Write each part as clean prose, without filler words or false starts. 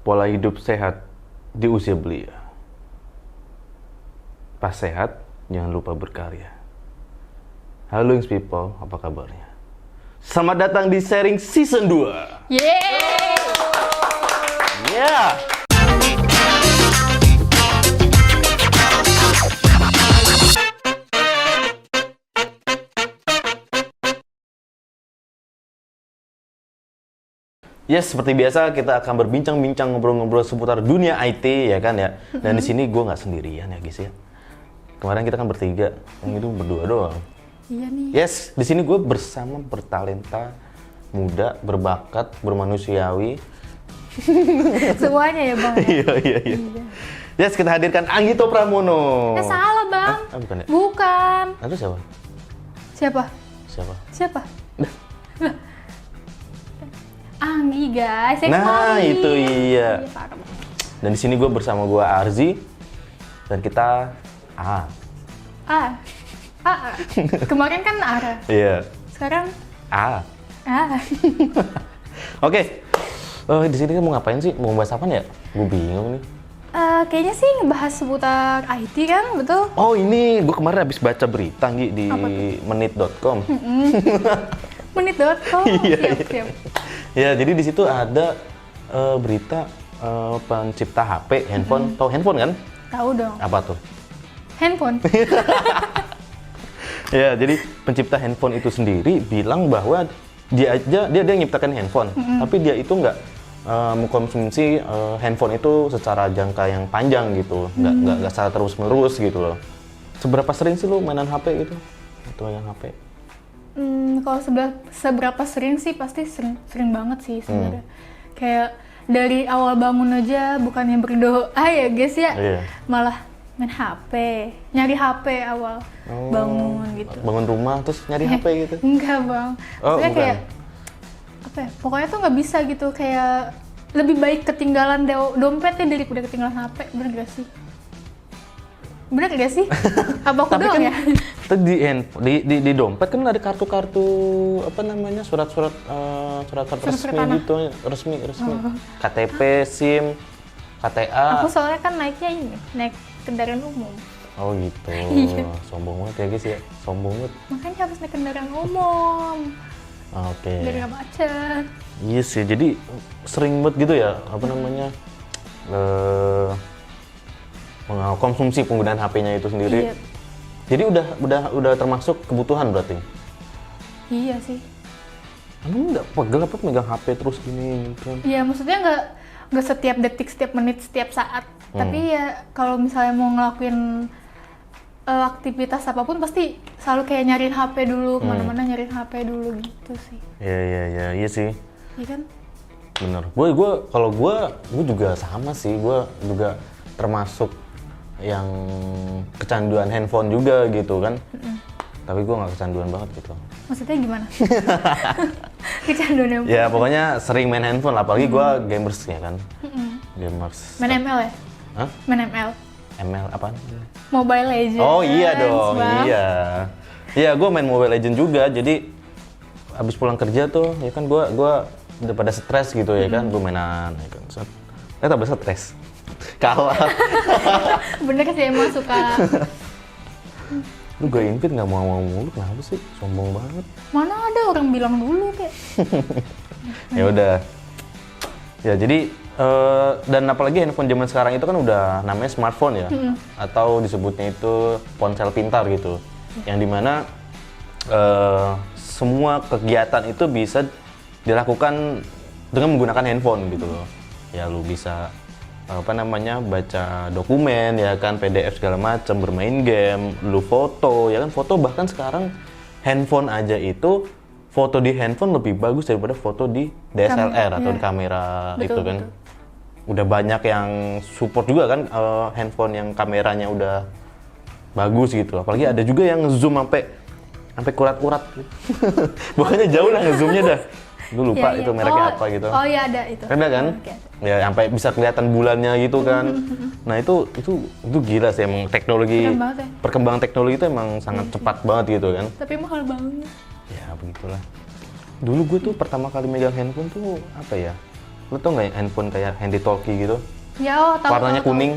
pola hidup sehat di usia belia. Pas sehat, jangan lupa berkarya. Halo Ings People, apa kabarnya? Selamat datang di Sharing Season 2. Yeay! Yeah! Yes, seperti biasa kita akan berbincang-bincang ngobrol-ngobrol seputar dunia IT ya kan ya. Dan di sini gue nggak sendirian ya guys ya. Kemarin kita kan bertiga, yang itu berdua doang. Iya nih. Yes, di sini gue bersama bertalenta, muda, berbakat, bermanusiawi. Semuanya ya bang. Iya. Yes, kita hadirkan Anggito Pramono. Salah bang. Bukan ya? Bukan. Itu siapa? Siapa? Siapa? Lah. Anggi guys. Nah, itu iya. Parah banget. Dan di sini gue bersama gue Arzi dan kita Kemarin kan Ara. Iya. Sekarang A. Ah. Oke. Di sini kan mau ngapain sih? Mau bahas apa ya? Gue bingung nih. Kayaknya sih ngebahas seputar IT kan, betul? Oh ini, gue kemarin habis baca berita Nggi, di menit.com. Menit.com. Iya. Siap. Ya, jadi di situ ada berita pencipta HP, handphone. Tahu handphone kan? Tahu dong. Apa tuh? Handphone. Ya, jadi pencipta handphone itu sendiri bilang bahwa dia nyiptakan handphone, tapi dia itu nggak mengkonsumsi handphone itu secara jangka yang panjang gitu, nggak secara terus-menerus gitu loh. Seberapa sering sih lu mainan HP gitu? Atau yang HP? Kalau seberapa sering sih pasti sering banget sih sebenarnya. Kayak dari awal bangun aja bukannya berdoa ya guys ya, Iya. malah main HP, nyari HP awal bangun gitu. Bangun rumah terus nyari HP gitu? Enggak bang, Oh, maksudnya bukan. kayak apa ya? Pokoknya tuh nggak bisa gitu, kayak lebih baik ketinggalan dompetnya daripada ketinggalan HP, bener gak sih? Bener gak sih? Apa aku Tapi doang kan ya? di dompet kan ada kartu-kartu apa namanya, surat-surat Surat-surat resmi tanah. gitu, resmi. KTP, SIM, KTA. Aku soalnya kan naiknya ini, naik kendaraan umum. Oh gitu. Iya. Sombong banget ya guys ya. Sombong banget. Makanya harus naik kendaraan umum, Oke. biar nggak macet. Iya sih. Jadi sering banget gitu ya, apa namanya, mengkonsumsi penggunaan HP-nya itu sendiri. Iya. Jadi udah termasuk kebutuhan berarti. Iya sih. Emang nggak pegel apa megang HP terus gini gitu? Iya, maksudnya nggak setiap detik, setiap menit, setiap saat. Tapi ya kalau misalnya mau ngelakuin aktivitas apapun pasti selalu kayak nyariin HP dulu, kemana-mana nyariin HP dulu gitu sih. Iya sih. Iya kan? Bener. Kalau gue juga sama sih. Gue juga termasuk yang kecanduan handphone juga gitu kan. Tapi gue nggak kecanduan banget gitu. Maksudnya gimana? Kecanduan Ya pokoknya sering main handphone lah. Apalagi gue gamers ya kan. Gamers. Main ML ya? Hah? Main ML? ML apaan? Mobile Legends. Oh iya dong, Bang. iya. Iya, gue main Mobile Legends juga. Jadi abis pulang kerja tuh, ya kan gue udah pada stres gitu ya kan, gue mainan, ya kan. Tambah stres, kalah. Bener sih, emang suka. Lu gak invite nggak mau mulu, kenapa sih? Sombong banget. Mana ada orang bilang dulu kayak. Ya udah. Ya jadi dan apalagi handphone zaman sekarang itu kan udah namanya smartphone ya, atau disebutnya itu ponsel pintar gitu, yang dimana semua kegiatan itu bisa dilakukan dengan menggunakan handphone gitu loh. Ya lu bisa apa namanya, baca dokumen ya kan, PDF segala macam, bermain game, lu foto ya kan, foto bahkan sekarang handphone aja itu foto di handphone lebih bagus daripada foto di DSLR atau di kamera. Betul, itu kan betul. udah banyak yang support juga kan, handphone yang kameranya udah bagus gitu. Apalagi ada juga yang zoom sampai kurat-kurat gitu. Pokoknya jauh lah ngezoomnya dah. Gue lupa Iya, itu iya. mereknya apa gitu. Oh iya, ada itu. Ada kan? Oke. Ya sampai bisa kelihatan bulannya gitu kan. Nah itu gila sih emang teknologi. Keren banget ya. Perkembangan teknologi itu emang sangat cepat banget gitu kan. Tapi mahal banget. Ya begitulah. Dulu gue tuh pertama kali megang handphone tuh apa ya? Lu tau nggak handphone kayak handy talkie gitu? Ya, oh, tahu. Warnanya tahu, kuning,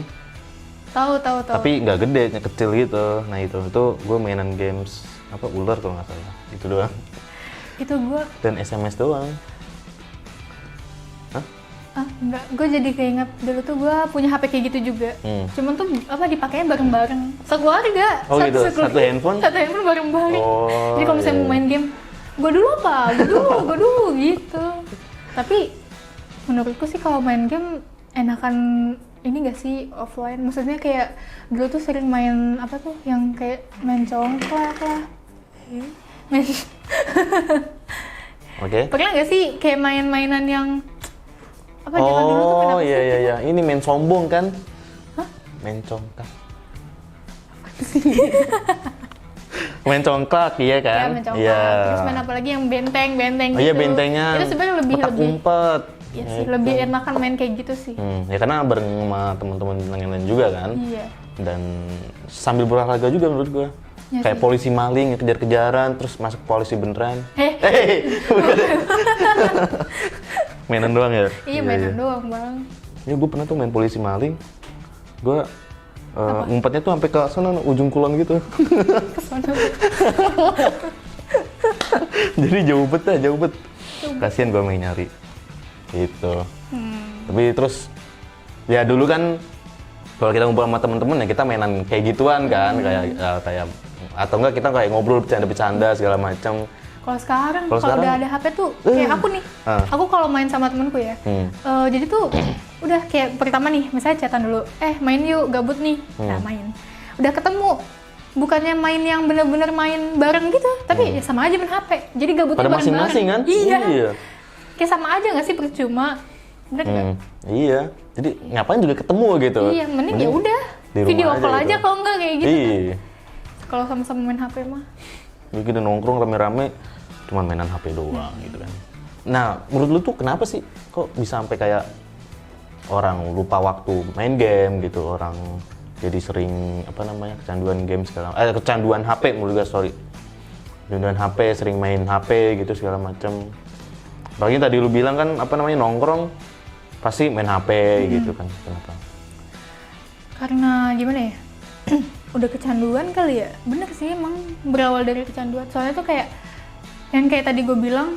Tahu. tapi nggak gede, kecil gitu. Nah itu gue mainan games apa ular kalau nggak salah. Itu doang. Itu gue, Dan SMS doang. enggak, gue jadi keinget dulu tuh gue punya HP kayak gitu juga. Cuman tuh apa dipakainya bareng-bareng, sekeluarga. Oh gitu, satu handphone? Satu handphone bareng-bareng. Oh, Jadi kalau misalnya iya. mau main game, gue dulu gitu. Tapi menurutku sih kalau main game enakan ini gak sih offline? Maksudnya kayak dulu tuh sering main apa tuh yang kayak main congklak lah. Main Oke. Pernah gak sih kayak main-mainan yang apa zaman dulu tuh main Oh apa sih? iya. Ini main sombong kan? Hah? Main congklak. Main congklak iya Ya, kan? main congklak. Iya. Terus main apa lagi yang benteng Oh gitu. iya bentengnya. Itu sebenarnya lebih umpet. ya sih, lebih enakan main kayak gitu sih. Ya karena bareng sama teman-teman yang lain juga kan. Iya. Dan sambil berolahraga juga menurut gua. Ya Kayak sih. polisi maling kejar-kejaran terus masuk polisi beneran. Bukan. Mainan doang ya? Iya mainan doang bang. Ya gue pernah tuh main polisi maling. Gue ngumpetnya tuh sampai ke sana ujung kulon gitu. Kesana. Jadi jauh bet. Kasian gue main nyari. Gitu. Tapi terus ya dulu kan kalau kita ngumpul sama temen-temen ya kita mainan kayak gituan kan, kayak atau enggak kita kayak ngobrol bercanda-bercanda segala macam. Kalau sekarang Kalau kalau sekarang? udah ada HP tuh kayak aku nih. Aku kalau main sama temenku ya. Jadi tuh udah kayak pertama nih, misalnya chatan dulu. Main yuk, gabut nih. Nah, main. Udah ketemu. Bukannya main yang bener-bener main bareng gitu, tapi ya sama aja main HP. Jadi gabutnya Pada bareng-bareng. masing-masing kan? Iya. Kayak sama aja nggak sih, percuma. Bener nggak? Iya. Jadi ngapain juga ketemu gitu. Iya, mending ya udah. di rumah Video aja call gitu. aja kalau enggak kayak gitu. Iya. Kalau sama-sama main HP mah. Jadi kita nongkrong rame-rame cuma mainan HP doang gitu kan. Nah, menurut lu tuh kenapa sih kok bisa sampai kayak orang lupa waktu main game gitu, orang jadi sering apa namanya kecanduan game segala kecanduan HP menurut gue, sorry. Kecanduan HP, sering main HP gitu segala macam. Apalagi tadi lu bilang kan apa namanya nongkrong pasti main HP gitu kan. Kenapa? Karena gimana ya? Udah kecanduan kali ya? Bener sih emang berawal dari kecanduan. Soalnya tuh kayak yang kayak tadi gue bilang,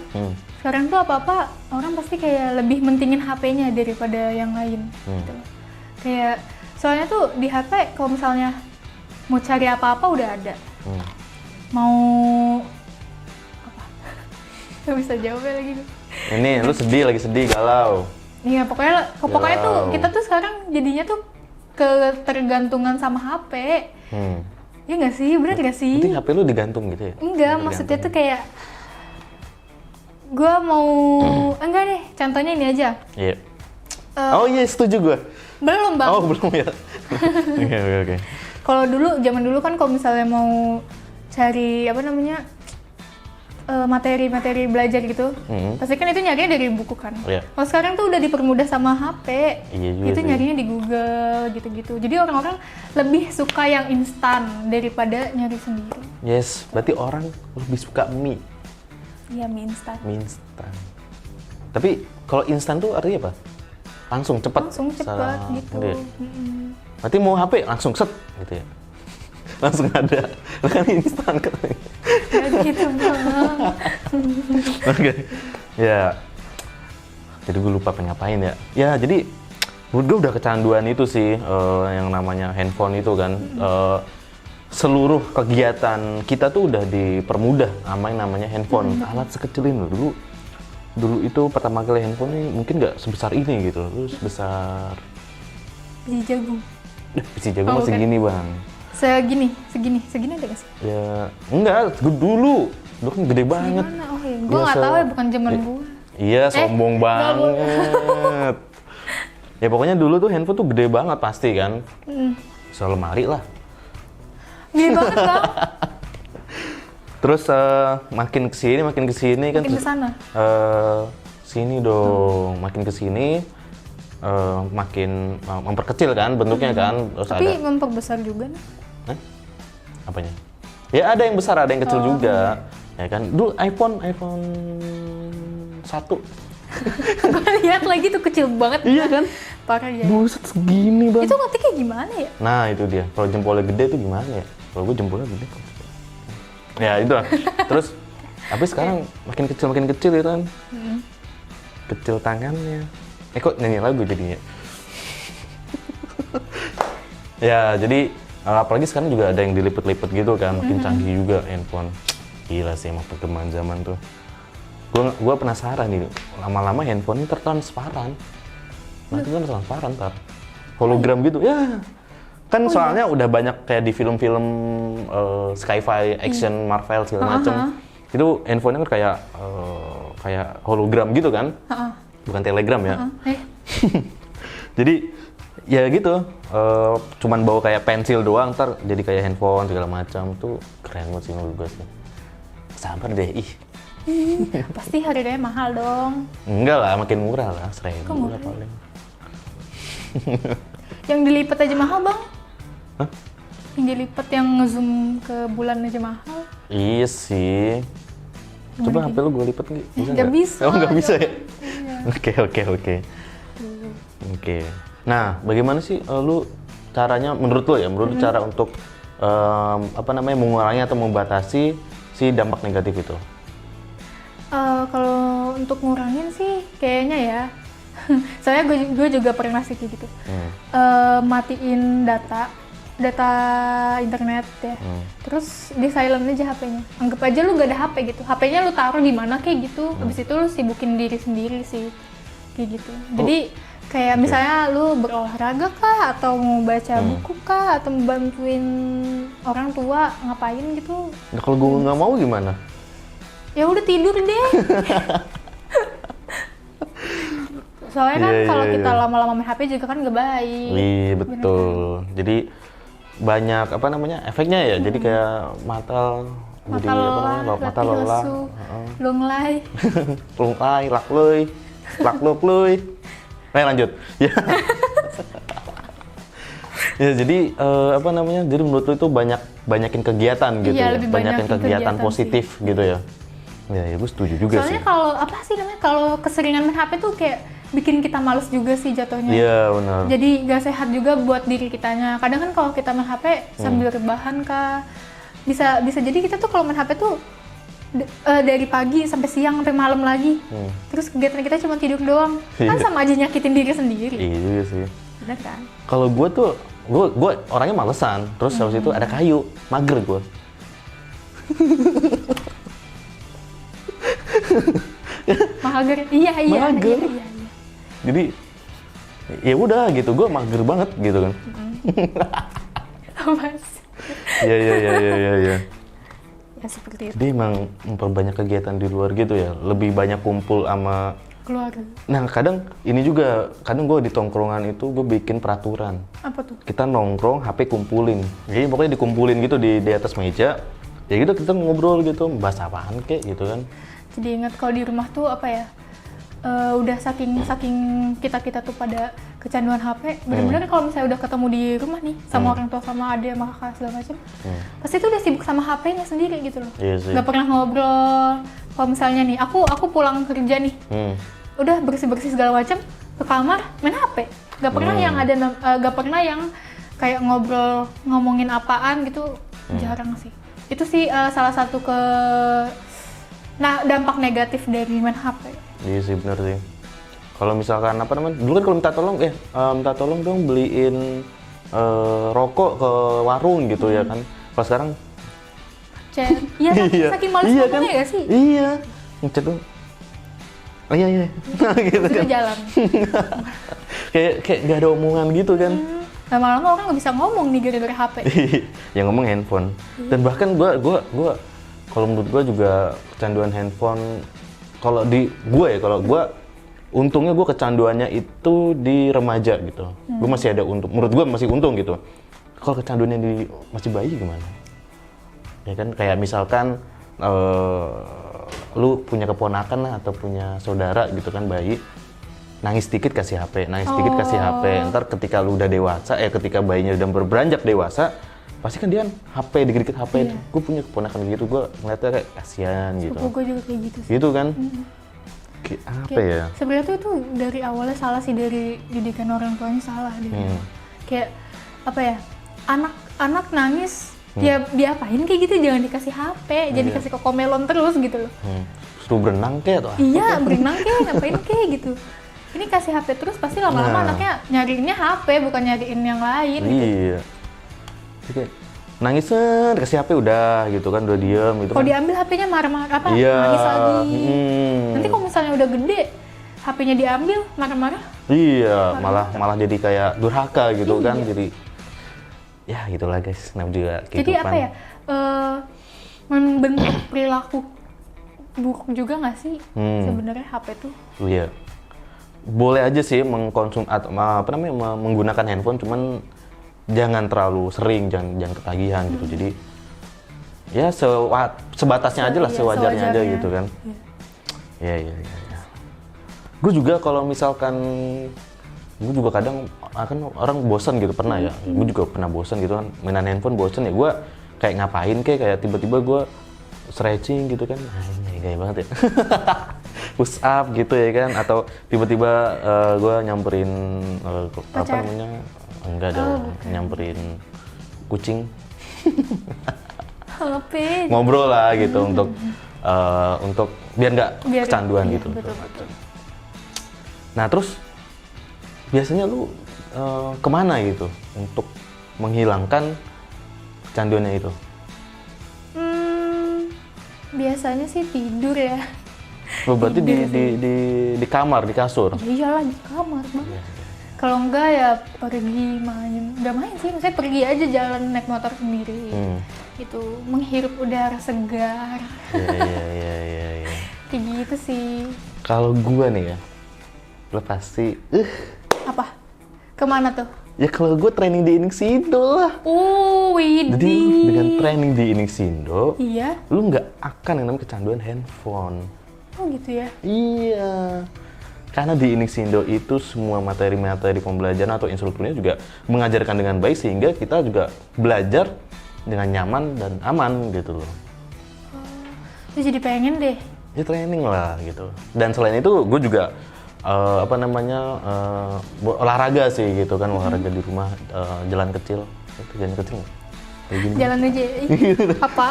sekarang tuh apa-apa orang pasti kayak lebih mentingin HP-nya daripada yang lain. Gitu loh. Kayak soalnya tuh di HP kalau misalnya mau cari apa-apa udah ada. Mau apa? Gak bisa jawabnya lagi. Ini lu lagi sedih galau. Iya pokoknya tuh Galau. kita tuh sekarang jadinya tuh ketergantungan sama HP. Iya nggak sih, bener nggak sih? Berarti HP lu digantung gitu ya? Enggak, maksudnya tuh kayak gue mau enggak deh, contohnya ini aja. Iya. Oh iya, setuju gue. Belum bang. Oh belum ya. Oke. Kalau zaman dulu kan kalau misalnya mau cari apa namanya materi-materi belajar gitu, pasti kan itu nyarinya dari buku kan. Iya. Kalau sekarang tuh udah dipermudah sama HP. Iya juga Itu sih. nyarinya di Google gitu-gitu. Jadi orang-orang lebih suka yang instan daripada nyari sendiri. Yes, berarti orang lebih suka mie. Iya mie instan. Mie instan. Tapi kalau instan tuh artinya apa? Langsung cepat. Langsung cepet gitu. Iya. Berarti mau HP langsung set gitu ya. Langsung ada. Kan instan katanya. Gak gitu bang. Oke. Ya. Jadi gue lupa pengen ngapain ya. Ya, jadi menurut gue udah kecanduan itu sih yang namanya handphone itu kan. Seluruh kegiatan kita tuh udah dipermudah sama yang namanya handphone. Alat sekecil ini loh. Dulu itu pertama kali handphone ini mungkin nggak sebesar ini gitu. Terus sebesar Biji jagung. biji jagung Oh, masih bukan. gini bang. Segini ada gak sih? Ya enggak, dulu kan gede banget. Gimana? Oh ya, gue nggak tahu ya, bukan zaman gue. Iya, sombong banget. Ya pokoknya dulu tuh handphone tuh gede banget pasti kan. Selemari lah. Gede banget bang. Terus makin kesini kan. Makin kesana. Sini dong, makin kesini makin memperkecil kan bentuknya kan. Terus Tapi ada memperbesar juga nih. Hah? Apanya? Ya ada yang besar, ada yang kecil juga. Ya kan. Dulu iPhone 1 Gue lihat lagi tuh kecil banget. Iya kan? Parah ya. Buset segini bang. Itu ngetiknya gimana ya? Nah itu dia, kalau jempolnya gede itu gimana ya? Kalau gue jempolnya gede kok. Ya itu lah. Terus, tapi sekarang makin kecil ya kan? Kecil tangannya. Kok nyanyi lagu jadinya? Ya jadi, apalagi sekarang juga ada yang dilipet-lipet gitu kan, makin canggih juga handphone. Gila sih emang perkembangan zaman tuh. Gue penasaran nih, lama-lama handphone ini transparan. Nanti kan transparan ntar. Hologram gitu, ya. Kan soalnya udah banyak kayak di film-film sci-fi, action, Marvel segala macem. Itu handphonenya kan kayak hologram gitu kan. Bukan telegram ya. Jadi ya gitu, cuman bawa kayak pensil doang, ntar jadi kayak handphone segala macam. Tuh keren banget sih menurut gue sih. Sabar deh, ih. Pasti harganya mahal dong. Enggak lah, makin murah lah, 1.000 Kok lah murah? paling. Yang dilipat aja mahal bang. Hah? Yang dilipat yang ngezoom ke bulan aja mahal. Iya sih. Coba HP lu gue lipet nggak? Nggak bisa. Oh nggak bisa ya? Iya. Oke. Oke. Nah, bagaimana sih lu caranya, menurut lu ya, menurut lu cara untuk mengurangi atau membatasi si dampak negatif itu? Kalau untuk ngurangin sih kayaknya ya, soalnya gue juga pernah sih kayak gitu. Matiin data internet ya. Terus di silent aja HP-nya. Anggap aja lu gak ada HP gitu. HP-nya lu taruh di mana kayak gitu. Habis itu lu sibukin diri sendiri sih. Kayak gitu. Jadi kayak misalnya lu berolahraga kah, atau mau baca buku kah, atau mau bantuin orang tua ngapain gitu. Nah, kalau gue nggak mau gimana? Ya udah tidur deh. Soalnya kan kalau kita lama-lama main HP juga kan gak baik. Iya betul. Jadi banyak efeknya ya. Jadi kayak mata lelah, lunglai, lakloi. Lanjut. Ya. Ya jadi jadi menurut lu itu banyakin kegiatan gitu. Iya, ya. lebih Banyakin banyakin kegiatan kegiatan positif gitu ya. Ya gue setuju juga Soalnya sih. kalau keseringan main HP tuh kayak bikin kita males juga sih jatuhnya. Iya benar. Jadi gak sehat juga buat diri kitanya. Kadang kan kalau kita main HP sambil rebahan kah, bisa jadi kita tuh kalau main HP tuh dari pagi sampai siang sampai malam lagi. Terus kegiatan kita cuma tidur doang. Kan sama aja nyakitin diri sendiri. Iya juga sih. Bener kan? Kalau gue tuh, gue orangnya malesan. Terus habis itu ada kayu, mager gue. Mager. Iya. Mager. Jadi ya udah gitu, gue mager banget gitu kan. Mas. Iya. Ya seperti itu. Jadi emang memperbanyak kegiatan di luar gitu ya, lebih banyak kumpul sama Keluarga. Nah kadang gue di tongkrongan itu gue bikin peraturan. Apa tuh? Kita nongkrong, HP kumpulin. Jadi pokoknya dikumpulin gitu di atas meja. Ya gitu kita ngobrol gitu, bahas apaan kek gitu kan. Jadi ingat kalau di rumah tuh apa ya? Udah saking kita tuh pada kecanduan HP, bener-bener kalau misalnya udah ketemu di rumah nih sama orang tua, sama adik, sama kakak segala macam, pasti tuh udah sibuk sama HP-nya sendiri gitu loh. Iya sih. Gak pernah ngobrol. Kalau misalnya nih, aku pulang kerja nih, udah bersih-bersih segala macam, ke kamar main HP. Gak pernah gak pernah yang kayak ngobrol ngomongin apaan gitu, jarang sih. Itu sih salah satu dampak negatif dari main HP. Iya sih bener sih. Kalau misalkan dulu kan kalau minta tolong dong beliin rokok ke warung gitu ya kan. Kalau sekarang chat. Iya, saking males ngomongnya kan? ya sih? Iya. Ngechat dong. Oh iya. Gitu Sudah kan. jalan. kayak gak ada omongan gitu kan. Lama-lama orang nggak bisa ngomong nih gara-gara HP. Yang ngomong handphone. Dan bahkan gua kalau menurut gua juga kecanduan handphone, kalau untungnya gue kecanduannya itu di remaja gitu. Gue masih ada untung, menurut gue masih untung gitu. Kalau kecanduannya masih bayi gimana? Ya kan kayak misalkan lu punya keponakan lah atau punya saudara gitu kan bayi, nangis dikit kasih HP, ntar ketika lu udah dewasa, ketika bayinya udah beranjak dewasa, pasti kan dia HP, dikit-dikit HP. Gue punya keponakan gitu, gue ngeliatnya kayak kasihan gitu. Sepupu gue juga kayak gitu sih. Gitu kan? Apa ya? Sebenarnya tuh itu dari awalnya salah sih, dari didikan orang tuanya salah deh. Kayak apa ya? Anak nangis dia diapain kayak gitu, jangan dikasih HP, jangan dikasih kokomelon terus gitu loh. Suruh berenang kayak atau Iya, berenang kayak ngapain kayak gitu. Ini kasih HP terus pasti lama-lama anaknya nyariinnya HP bukan nyariin yang lain. Iya. Gitu. Nangis dikasih HP udah gitu kan, udah diem gitu. Kalau kan. diambil HP-nya marah-marah apa? Iya. Nangis lagi. Nanti kalau misalnya udah gede, HP-nya diambil marah-marah. Iya, malah jadi kayak durhaka gitu kan, jadi ya gitulah guys, namanya juga kehidupan. Jadi apa ya? Membentuk perilaku buruk juga nggak sih sebenarnya HP tuh? Iya. Boleh aja sih mengkonsum atau menggunakan handphone, cuman jangan terlalu sering, jangan ketagihan gitu. Jadi ya sebatasnya aja lah, sewajarnya aja gitu kan. Iya. Gue juga kalau misalkan, gue juga kadang akan orang bosan gitu, pernah ya. Gue juga pernah bosan gitu kan, mainan handphone bosan ya. Gue kayak ngapain kayak tiba-tiba gue stretching gitu kan. Ini gaya banget ya. Push up gitu ya kan, atau tiba-tiba gue nyamperin apa namanya? Enggak dong, nyamperin kucing. HP. Ngobrol lah gitu untuk biar nggak kecanduan gitu. Betul. Nah terus biasanya lu kemana gitu untuk menghilangkan kecanduannya itu? Biasanya sih tidur ya. Oh, berarti di kamar, di kasur? Iyalah di kamar banget. Kalau enggak ya pergi main, nggak main sih, maksudnya pergi aja jalan naik motor sendiri. Gitu, menghirup udara segar. Iya. Kayak gitu sih. Kalau gua nih ya, lo pasti Apa? Kemana tuh? ya kalau gua training di Inexindo lah. Widih. Jadi dengan training di Inexindo, Iya. lu nggak akan yang namanya kecanduan handphone. Oh gitu ya? Iya. Karena di Inexindo itu semua materi-materi pembelajaran atau instrukturnya juga mengajarkan dengan baik, sehingga kita juga belajar dengan nyaman dan aman gitu loh. Terus jadi pengen deh. Ya training lah gitu. Dan selain itu gue juga olahraga sih gitu kan, olahraga di rumah, jalan kecil. Itu jalan kecil nggak? Kayak gini. Jalan aja. Apa?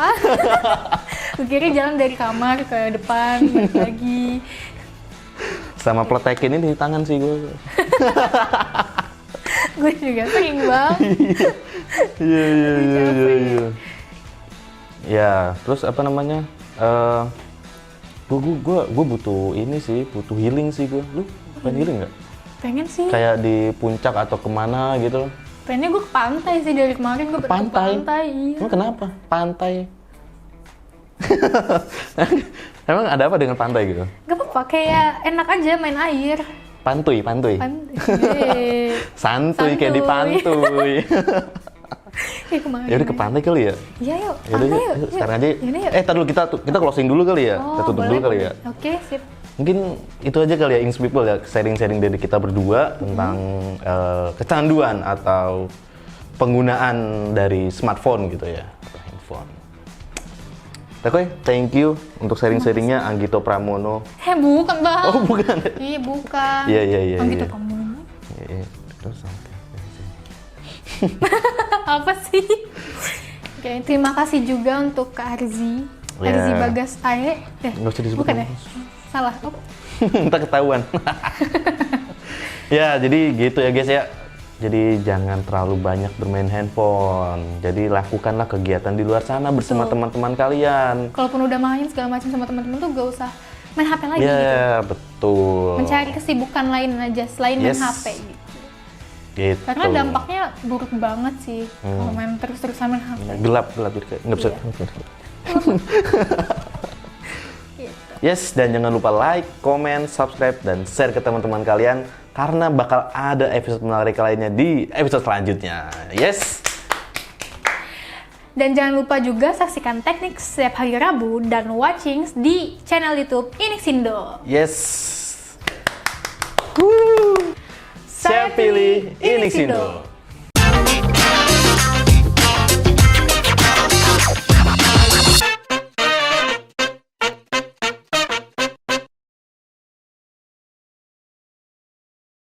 Gue kira jalan dari kamar ke depan, balik lagi. Sama pletekin ini di tangan sih gue. Gue juga sering bang. Iya. Ya, terus apa namanya? Gue butuh ini sih, butuh healing sih gue. Lu pengen healing nggak? Pengen sih. Kayak di puncak atau kemana gitu? Pengennya gue ke pantai sih, dari kemarin gue Pantai? Iya. Emang kenapa? Pantai? Emang ada apa dengan pantai gitu? Gak apa-apa, kayak enak aja main air. Pantuy. Santuy kayak di pantuy. Kayak kemarin. Ya udah ke pantai kali ya? Iya yuk, Yaudah, pantai yuk. yuk. Sekarang aja. Yaudah, yuk. Tar dulu kita closing dulu kali ya? Kita tutup dulu kali ya? Oke, sip. Mungkin itu aja kali ya, Ings People ya, sharing-sharing dari kita berdua tentang kecanduan atau penggunaan dari smartphone gitu ya, atau handphone. Oke, thank you untuk sharing-sharingnya Anggito Pramono. Bukan bang. Oh bukan? Iya bukan. Iya. Gitu kamu. Iya. Terus Apa sih? Oke, terima kasih juga untuk Kak Arzi. Ya. Arzi Bagas Ae. Nggak usah disebut. Bukan ya? Salah. Oh. Entah ketahuan. Ya, jadi gitu ya guys ya. Jadi jangan terlalu banyak bermain handphone. Jadi lakukanlah kegiatan di luar sana bersama teman-teman kalian. Kalaupun udah main segala macam sama teman-teman tuh gak usah main HP lagi gitu. Ya, betul. Mencari kesibukan lain aja selain main HP gitu. Gitu. Karena dampaknya buruk banget sih kalau main terus-terusan main HP. Gelap jadi kayak nggak bisa. Yes, dan jangan lupa like, comment, subscribe, dan share ke teman-teman kalian karena bakal ada episode menarik lainnya di episode selanjutnya. Yes. Dan jangan lupa juga saksikan teknik setiap hari Rabu dan watchings di channel YouTube Inexindo. Yes. Saya pilih Inexindo.